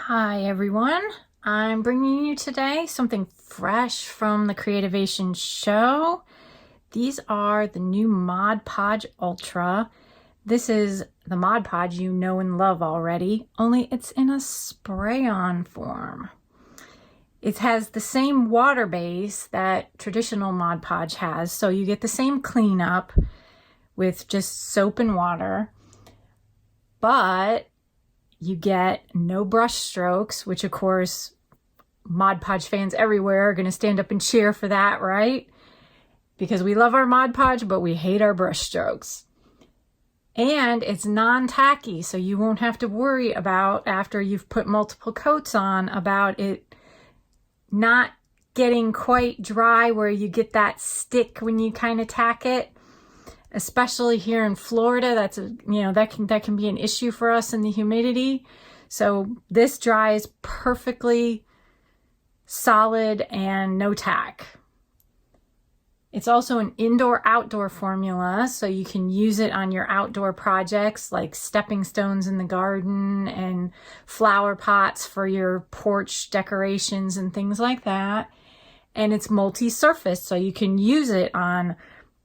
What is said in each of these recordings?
Hi everyone, I'm bringing you today something fresh from the Creativation show. These are the new Mod Podge Ultra. This is the Mod Podge you know and love already, only it's in a spray-on form. It has the same water base that traditional Mod Podge has, so you get the same cleanup with just soap and water, but you get no brush strokes, which of course Mod Podge fans everywhere are going to stand up and cheer for that, right? Because we love our Mod Podge, but we hate our brush strokes. And it's non-tacky, so you won't have to worry about, after you've put multiple coats on, about it not getting quite dry where you get that stick when you kind of tack it. Especially here in Florida, that can be an issue for us in the humidity. So this dries perfectly solid and no tack. It's also an indoor-outdoor formula, so you can use it on your outdoor projects like stepping stones in the garden and flower pots for your porch decorations and things like that. And it's multi-surface, so you can use it on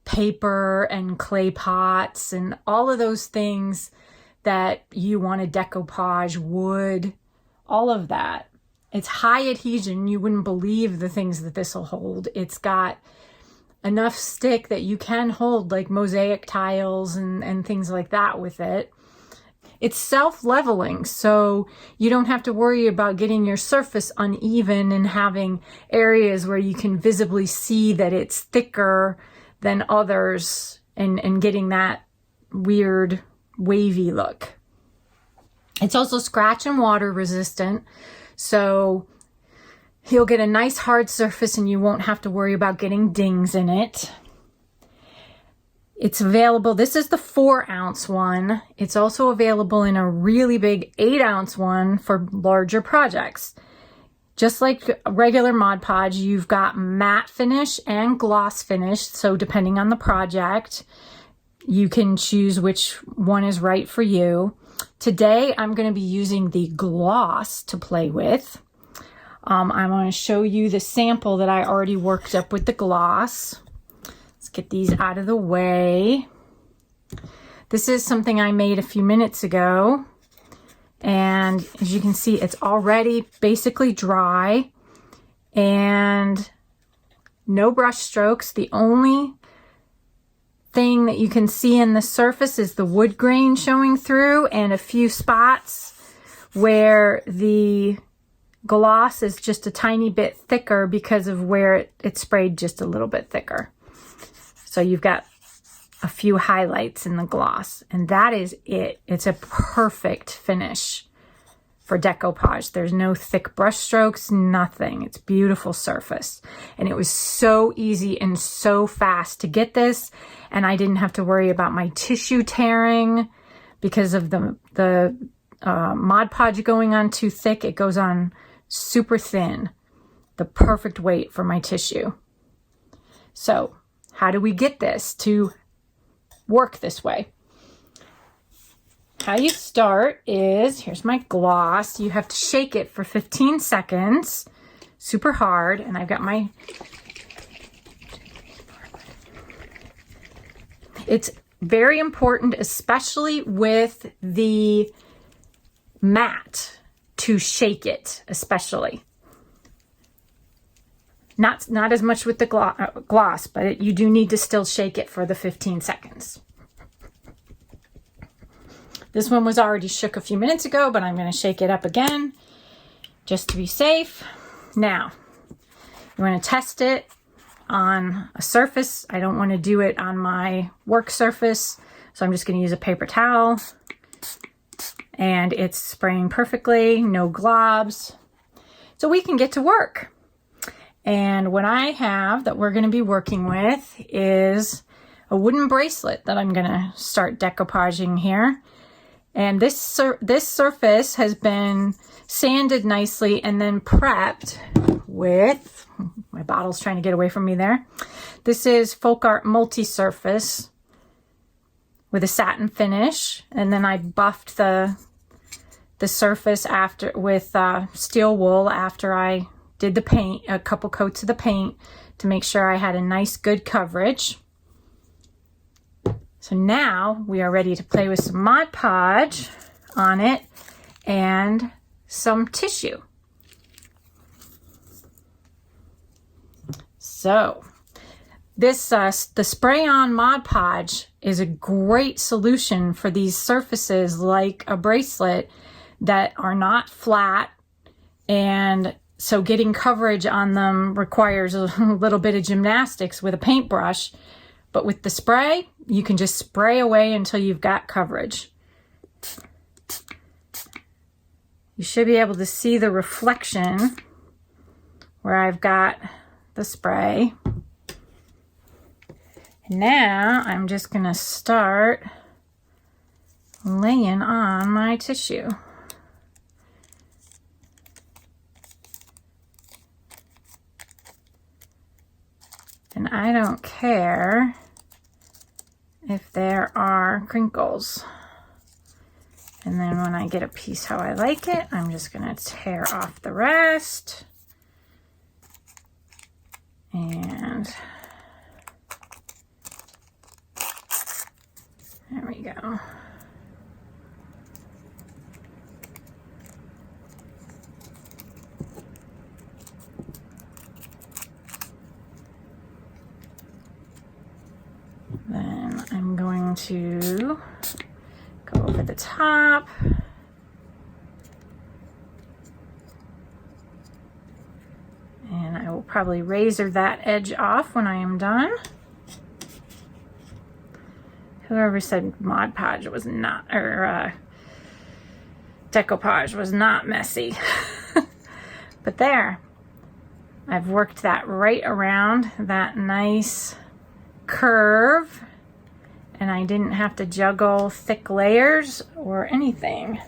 paper and clay pots and all of those things that you want to decoupage, wood, all of that. It's high adhesion. You wouldn't believe the things that this will hold. It's got enough stick that you can hold like mosaic tiles and things like that with it. It's self-leveling, so you don't have to worry about getting your surface uneven and having areas where you can visibly see that it's thicker than others and getting that weird wavy look. It's also scratch and water resistant, so you'll get a nice hard surface and you won't have to worry about getting dings in it. It's available, this is the 4-ounce one. It's also available in a really big 8-ounce one for larger projects. Just like regular Mod Podge, you've got matte finish and gloss finish. So depending on the project, you can choose which one is right for you. Today, I'm going to be using the gloss to play with. I'm going to show you the sample that I already worked up with the gloss. Let's get these out of the way. This is something I made a few minutes ago. And as you can see, it's already basically dry and no brush strokes. The only thing that you can see in the surface is the wood grain showing through and a few spots where the gloss is just a tiny bit thicker because of where it sprayed just a little bit thicker. So you've got a few highlights in the gloss, and that is it. It's a perfect finish for decoupage. There's no thick brush strokes, nothing. It's beautiful surface. And it was so easy and so fast to get this, and I didn't have to worry about my tissue tearing because of the Mod Podge going on too thick. It goes on super thin, the perfect weight for my tissue. So how do we get this to work this way? How you start is, here's my gloss. You have to shake it for 15 seconds, super hard. And I've got my, it's very important, especially with the matte, to shake it, especially. Not as much with the gloss, but you do need to still shake it for the 15 seconds. This one was already shook a few minutes ago, but I'm going to shake it up again just to be safe. Now, you want to test it on a surface. I don't want to do it on my work surface, so I'm just going to use a paper towel. And it's spraying perfectly, no globs. So we can get to work. And what I have that we're going to be working with is a wooden bracelet that I'm going to start decoupaging here. And this surface has been sanded nicely and then prepped with, my bottle's trying to get away from me there. This is FolkArt multi-surface with a satin finish. And then I buffed the the surface after with steel wool after I did the paint, a couple coats of the paint, to make sure I had a nice good coverage. So now we are ready to play with some Mod Podge on it and some tissue. So this the spray-on Mod Podge is a great solution for these surfaces like a bracelet that are not flat, and so getting coverage on them requires a little bit of gymnastics with a paintbrush. But with the spray, you can just spray away until you've got coverage. You should be able to see the reflection where I've got the spray. And now I'm just going to start laying on my tissue. And I don't care if there are crinkles. And then when I get a piece how I like it, I'm just going to tear off the rest. And there we go. Then I'm going to go over the top. And I will probably razor that edge off when I am done. Whoever said Mod Podge was not, or Decoupage was not messy. But there, I've worked that right around that nice curve, and I didn't have to juggle thick layers or anything.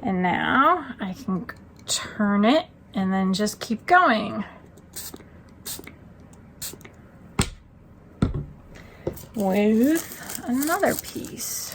And now I can turn it and then just keep going. With another piece.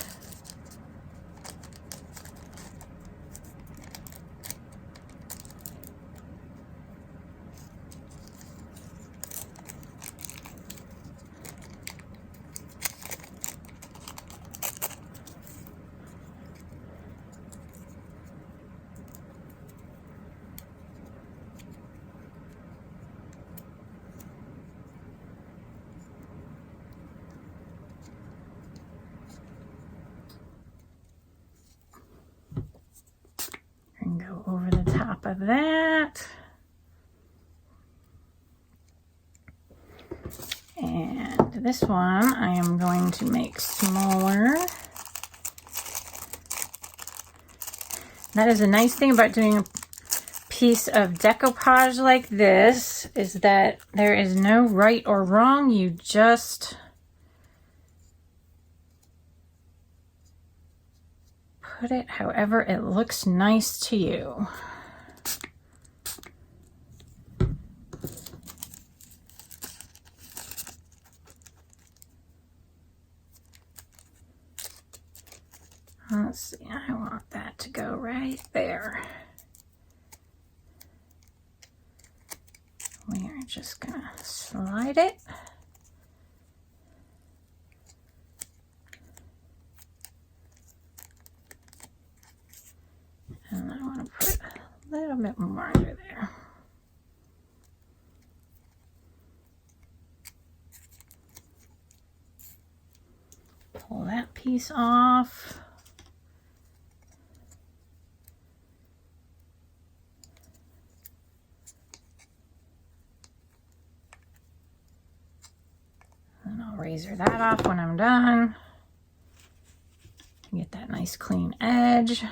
Go over the top of that. And this one I am going to make smaller. That is a nice thing about doing a piece of decoupage like this, is that there is no right or wrong. You just put it however it looks nice to you. Let's see, I want that to go right there. We are just gonna slide it. And I want to put a little bit more under there. Pull that piece off. And I'll razor that off when I'm done. Get that nice clean edge.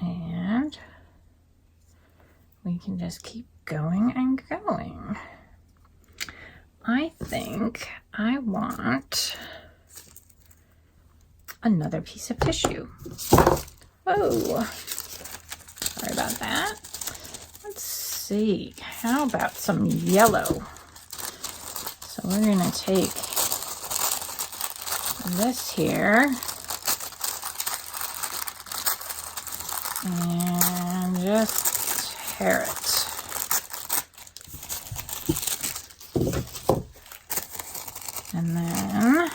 And we can just keep going and going. I think I want another piece of tissue. Whoa, sorry about that. Let's see, how about some yellow? So we're gonna take this here and just tear it. And then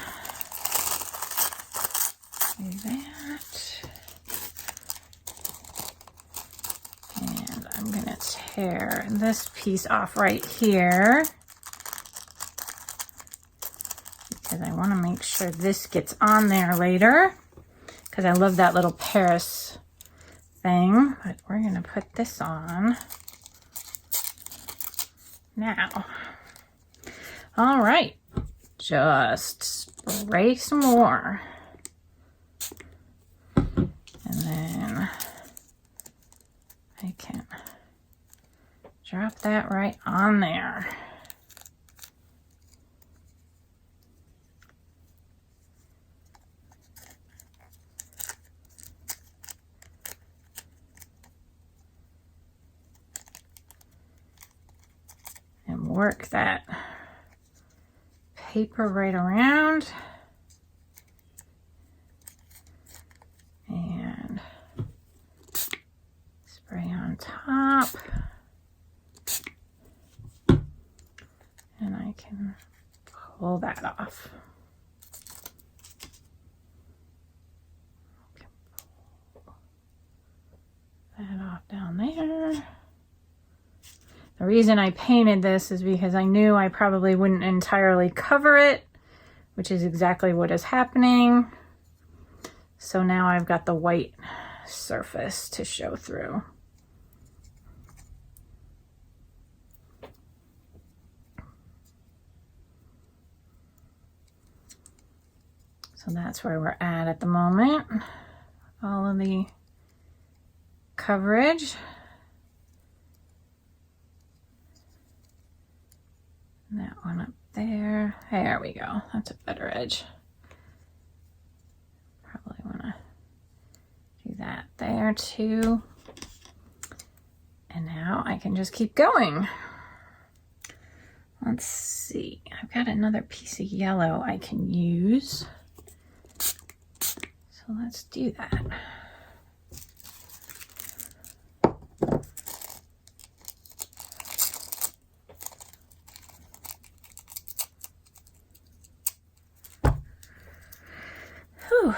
do that. And I'm gonna tear this piece off right here because I want to make sure this gets on there later because I love that little Paris thing. But we're gonna put this on now. All right, just spray some more. And then I can drop that right on there. And work that paper right around. And spray on top. And I can pull that off. Pull that off down there. The reason I painted this is because I knew I probably wouldn't entirely cover it, which is exactly what is happening. So now I've got the white surface to show through. So that's where we're at the moment. All of the coverage. That one up there. There we go. That's a better edge. Probably want to do that there too. And now I can just keep going. Let's see. I've got another piece of yellow I can use. So let's do that. Whew.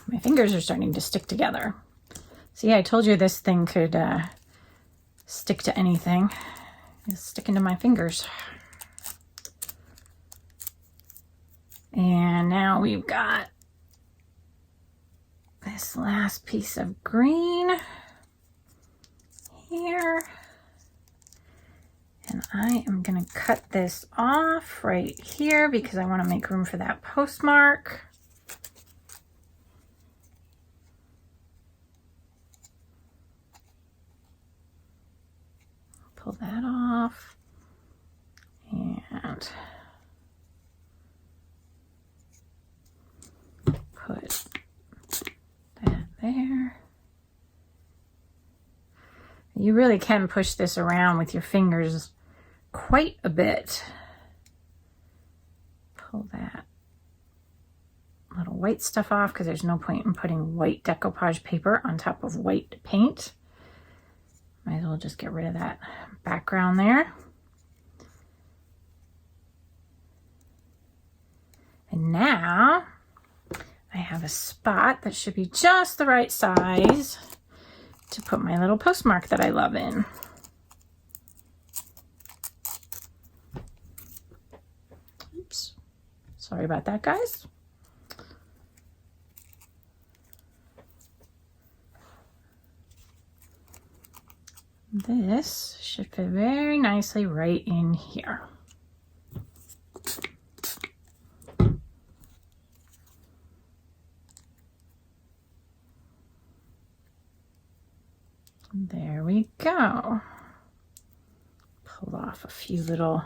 My fingers are starting to stick together. See, I told you this thing could stick to anything. It's sticking to my fingers. And now we've got this last piece of green here. And I am going to cut this off right here because I want to make room for that postmark. Pull that off. And put that there. You really can push this around with your fingers quite a bit. Pull that little white stuff off because there's no point in putting white decoupage paper on top of white paint. Might as well just get rid of that background there. And now I have a spot that should be just the right size to put my little postmark that I love in. Oops, sorry about that, guys. This should fit very nicely right in here. There we go. Pull off a few little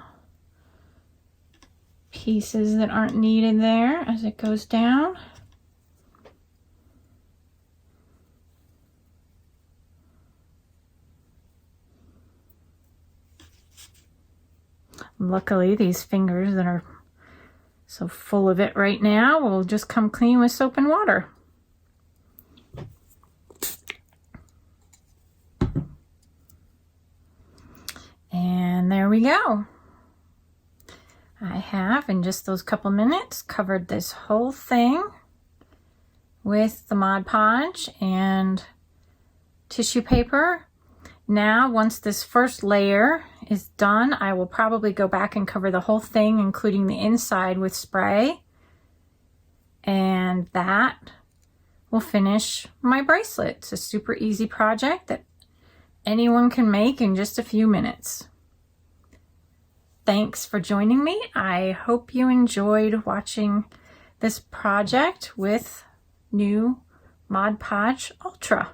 pieces that aren't needed there as it goes down. Luckily, these fingers that are so full of it right now will just come clean with soap and water. And there we go. I have, in just those couple minutes, covered this whole thing with the Mod Podge and tissue paper. Now, once this first layer is done, I will probably go back and cover the whole thing, including the inside, with spray. And that will finish my bracelet. It's a super easy project that anyone can make in just a few minutes. Thanks for joining me. I hope you enjoyed watching this project with new Mod Podge Ultra.